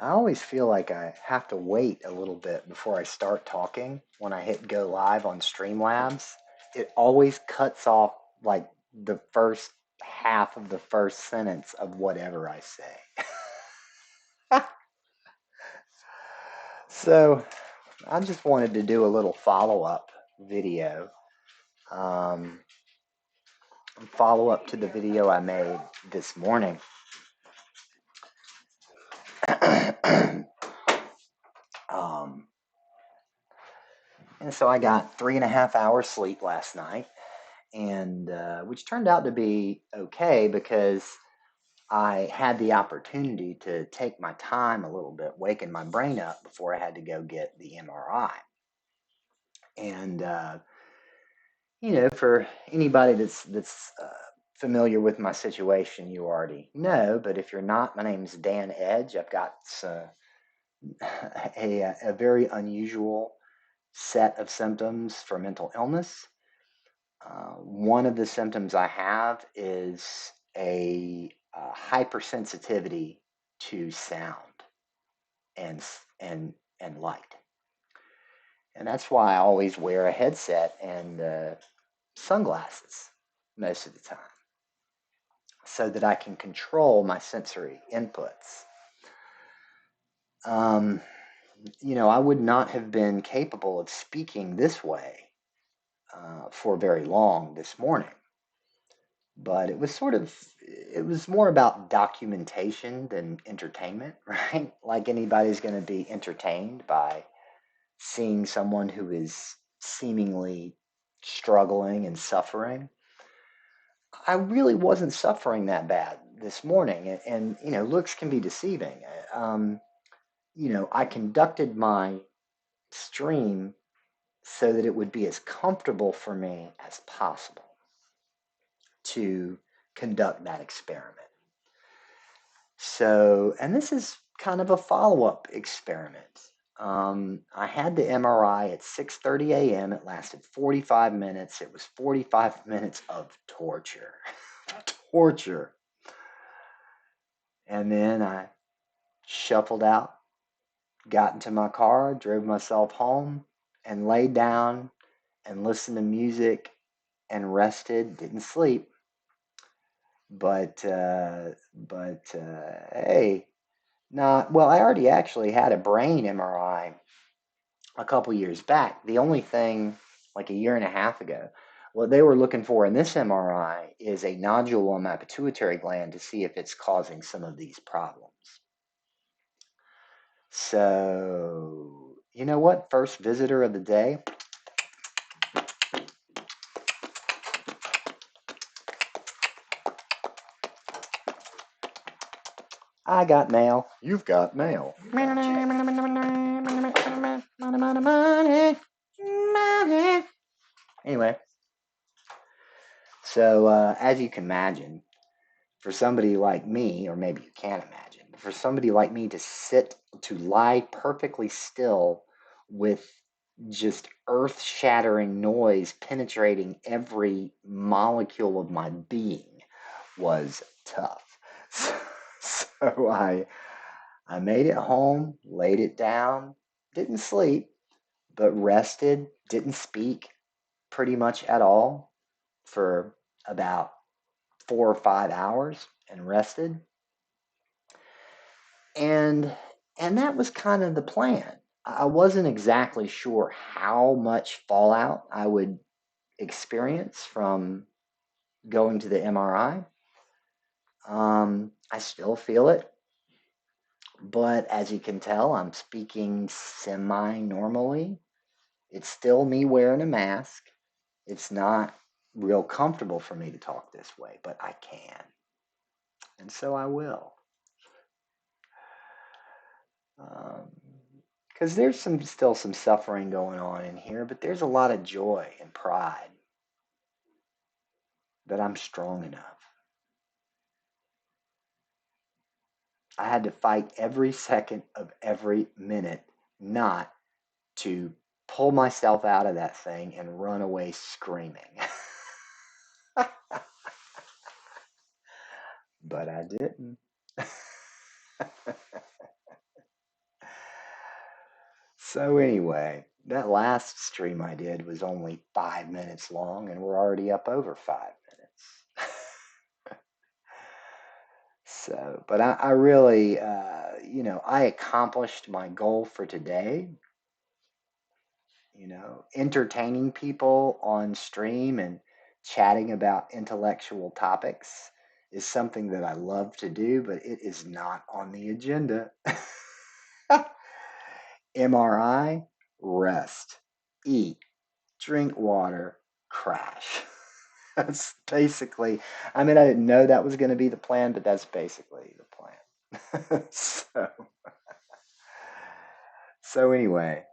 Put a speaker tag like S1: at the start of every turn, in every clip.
S1: I always feel like I have to wait a little bit before I start talking when I hit go live on Streamlabs. It always cuts off like the first half of the first sentence of whatever I say. So I just wanted to do a little follow up video, um, follow up to the video I made this morning. um, and so I got 3.5 hours sleep last night, and which turned out to be okay because I had the opportunity to take my time a little bit, waking my brain up before I had to go get the MRI. And for anybody that's familiar with my situation, you already know. But if you're not, my name's Dan Edge. I've got a very unusual set of symptoms for mental illness. One of the symptoms I have is a hypersensitivity to sound and and light, and that's why I always wear a headset and sunglasses most of the time, so that I can control my sensory inputs. Um, I would not have been capable of speaking this way for very long this morning, but it was more about documentation than entertainment, right? Like anybody's going to be entertained by seeing someone who is seemingly struggling and suffering. I really wasn't suffering that bad this morning, and looks can be deceiving. Um, I conducted my stream so that it would be as comfortable for me as possible to conduct that experiment. So, and this is kind of a follow-up experiment. I had the MRI at 6:30 a.m. It lasted 45 minutes. It was 45 minutes of torture. Torture. And then I shuffled out, got into my car, drove myself home, and laid down and listened to music and rested. Didn't sleep, but hey, not well. I already actually had a brain MRI a couple years back. The only thing, like a year and a half ago, what they were looking for in this MRI is a nodule on my pituitary gland to see if it's causing some of these problems. So, you know what? First visitor of the day. I got mail. You've got mail. You got money. Anyway, so as you can imagine, for somebody like me, or maybe you can't imagine, but for somebody like me to lie perfectly still with just earth shattering noise penetrating every molecule of my being was tough. So I made it home, laid it down, didn't sleep, but rested, didn't speak pretty much at all for about 4 or 5 hours and rested. And and that was kind of the plan. I wasn't exactly sure how much fallout I would experience from going to the MRI. I still feel it, but as you can tell, I'm speaking semi normally. It's still me wearing a mask. It's not real comfortable for me to talk this way, but I can. And so I will. Because there's still some suffering going on in here, but there's a lot of joy and pride that I'm strong enough. I had to fight every second of every minute not to pull myself out of that thing and run away screaming. But I didn't. So anyway, that last stream I did was only 5 minutes long, and we're already up over 5 minutes. So, but I really, I accomplished my goal for today. Entertaining people on stream and chatting about intellectual topics is something that I love to do, but it is not on the agenda. MRI, rest, eat, drink water, crash. That's basically, I mean, I didn't know that was going to be the plan, but that's basically the plan. So anyway,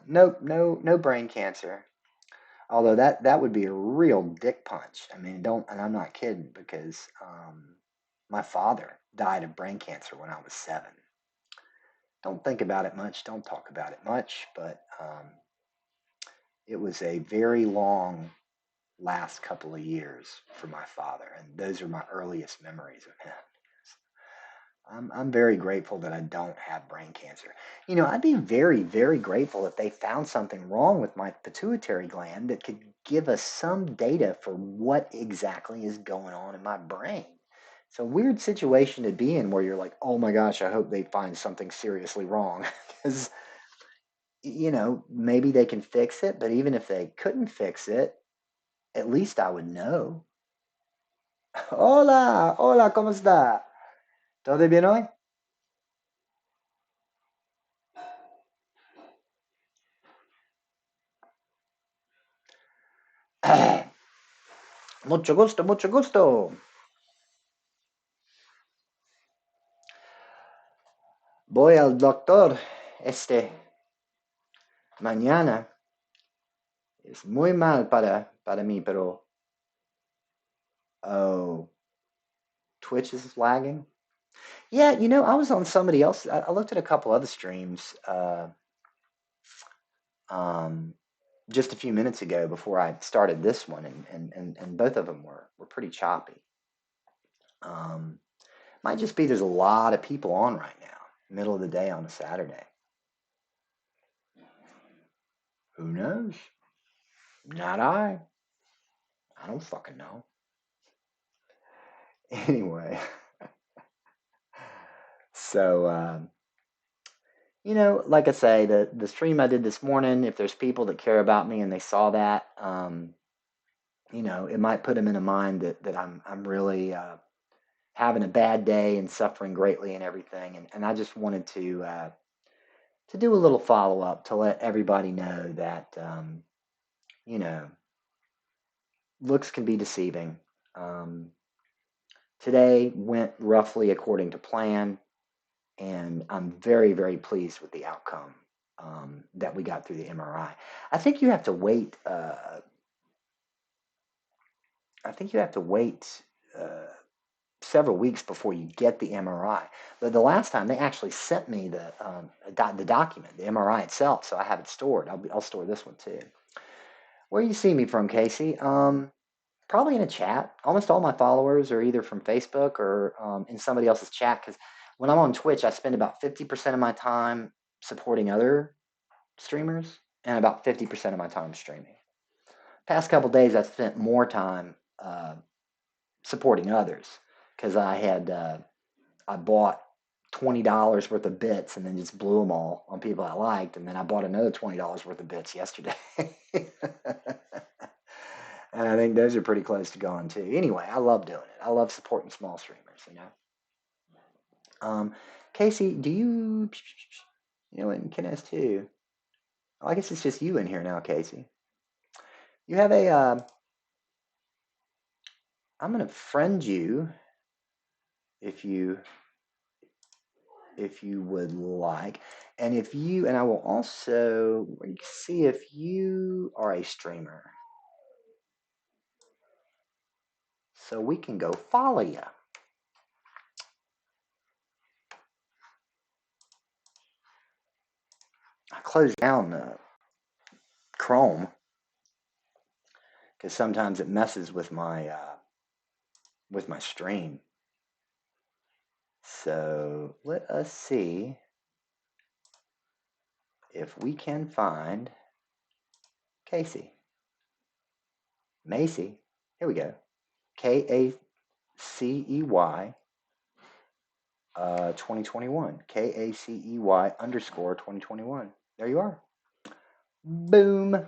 S1: no brain cancer. Although that would be a real dick punch. I mean, don't, and I'm not kidding because my father died of brain cancer when I was 7. Don't think about it much. Don't talk about it much. But it was a very long last couple of years for my father, and those are my earliest memories of him. I'm very grateful that I don't have brain cancer. I'd be very, very grateful if they found something wrong with my pituitary gland that could give us some data for what exactly is going on in my brain. It's a weird situation to be in where you're like, oh my gosh, I hope they find something seriously wrong. Because, maybe they can fix it, but even if they couldn't fix it, at least I would know. Hola, hola, ¿cómo está? ¿Todo bien hoy? Mucho gusto, mucho gusto. Voy al doctor mañana. Es muy mal para mí, pero oh, Twitch is lagging. Yeah, I was on somebody else. I looked at a couple other streams um, just a few minutes ago before I started this one, and both of them were pretty choppy. Um, might just be there's a lot of people on right now, middle of the day on a Saturday. Who knows? Not I. I don't fucking know. Anyway, so like I say, the stream I did this morning, if there's people that care about me and they saw that, it might put them in a mind that I'm really having a bad day and suffering greatly and everything. And I just wanted to do a little follow up to let everybody know that you know looks can be deceiving. Um, Today went roughly according to plan, and I'm very, very pleased with the outcome that we got through the MRI. I think you have to wait. I think you have to wait several weeks before you get the MRI. But the last time they actually sent me the document, the MRI itself, so I have it stored. I'll store this one too. Where you see me from, Casey? Probably in a chat. Almost all my followers are either from Facebook or in somebody else's chat. Because when I'm on Twitch, I spend about 50% of my time supporting other streamers and about 50% of my time streaming. Past couple days, I've spent more time supporting others because I bought $20 worth of bits and then just blew them all on people I liked, and then I bought another $20 worth of bits yesterday. And I think those are pretty close to gone too. Anyway, I love doing it. I love supporting small streamers. Casey, do you? And Ken has too. Oh, I guess it's just you in here now, Casey. You have a. I'm gonna friend you if you would like, and I will also see if you are a streamer, so we can go follow you. I closed down Chrome because sometimes it messes with my stream. So let us see if we can find Casey. Macy. Here we go. KACEY 2021. KACEY underscore 2021. There you are. Boom.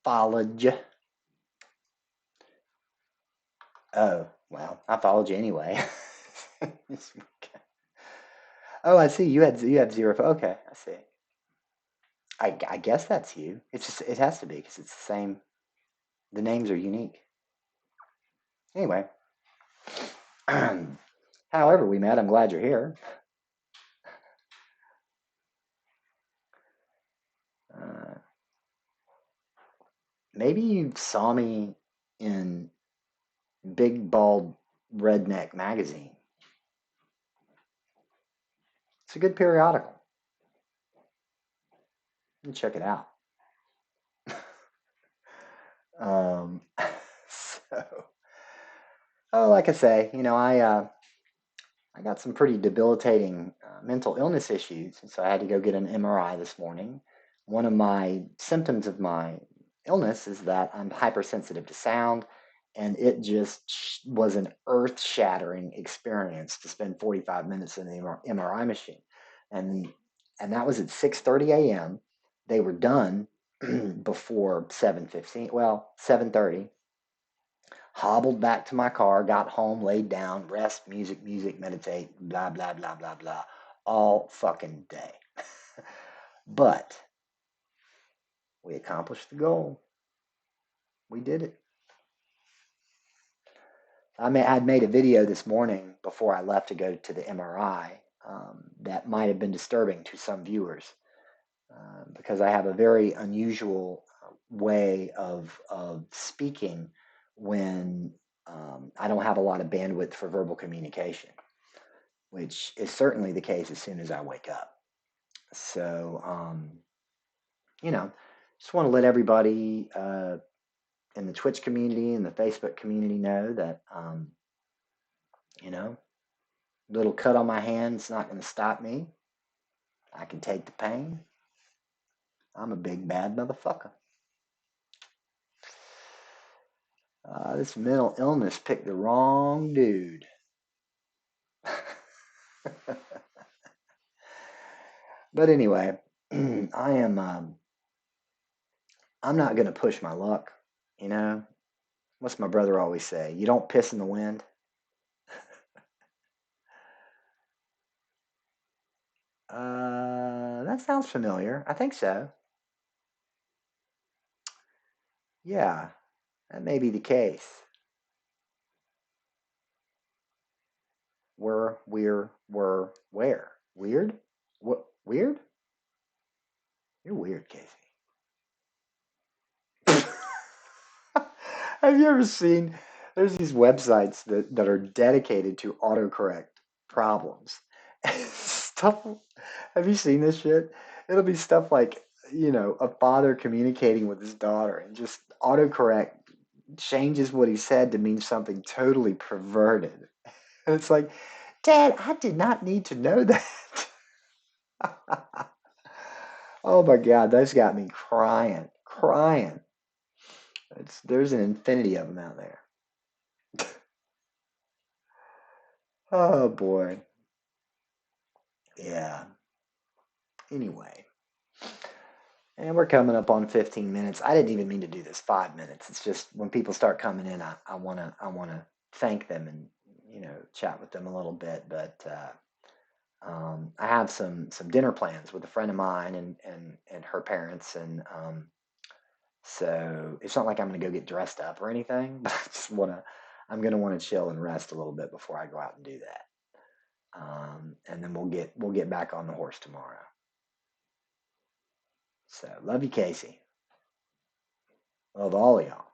S1: Followed you. Oh, well, I followed you anyway. Oh, I see. You have zero. Okay, I see. I guess that's you. It's just it has to be because it's the same. The names are unique. Anyway, however we met, I'm glad you're here. Uh, maybe you saw me in Big Bald Redneck magazine. It's a good periodical. You can check it out. Um, so, oh, like I say, I got some pretty debilitating mental illness issues, and so I had to go get an MRI this morning. One of my symptoms of my illness is that I'm hypersensitive to sound, and it just was an earth-shattering experience to spend 45 minutes in the MRI machine, and and that was at 6:30 a.m. They were done before 7:15. Well, 7:30. Hobbled back to my car, got home, laid down, rest, music, meditate, blah, blah, blah, blah, blah, all fucking day. But we accomplished the goal. We did it. I'd made a video this morning before I left to go to the MRI that might have been disturbing to some viewers because I have a very unusual way of speaking when I don't have a lot of bandwidth for verbal communication, which is certainly the case as soon as I wake up. So, just want to let everybody in the Twitch community and the Facebook community know that, you know, little cut on my hand is not going to stop me. I can take the pain. I'm a big bad motherfucker. This mental illness picked the wrong dude. But anyway, I'm not going to push my luck. What's my brother always say? You don't piss in the wind. That sounds familiar. I think so. Yeah, that may be the case. Where? Where? Weird? What? Weird? You're weird, Casey. Have you ever seen? There's these websites that are dedicated to autocorrect problems. Stuff. Have you seen this shit? It'll be stuff like, a father communicating with his daughter and just autocorrect changes what he said to mean something totally perverted. And it's like, Dad, I did not need to know that. Oh my God, those got me crying, crying. There's an infinity of them out there. Oh boy. Yeah. Anyway, and we're coming up on 15 minutes. I didn't even mean to do this 5 minutes. It's just when people start coming in, I wanna thank them and chat with them a little bit. But I have some dinner plans with a friend of mine and her parents, and so it's not like I'm gonna go get dressed up or anything. But I'm gonna want to chill and rest a little bit before I go out and do that. And then we'll get back on the horse tomorrow. So love you, Casey. Love all of y'all.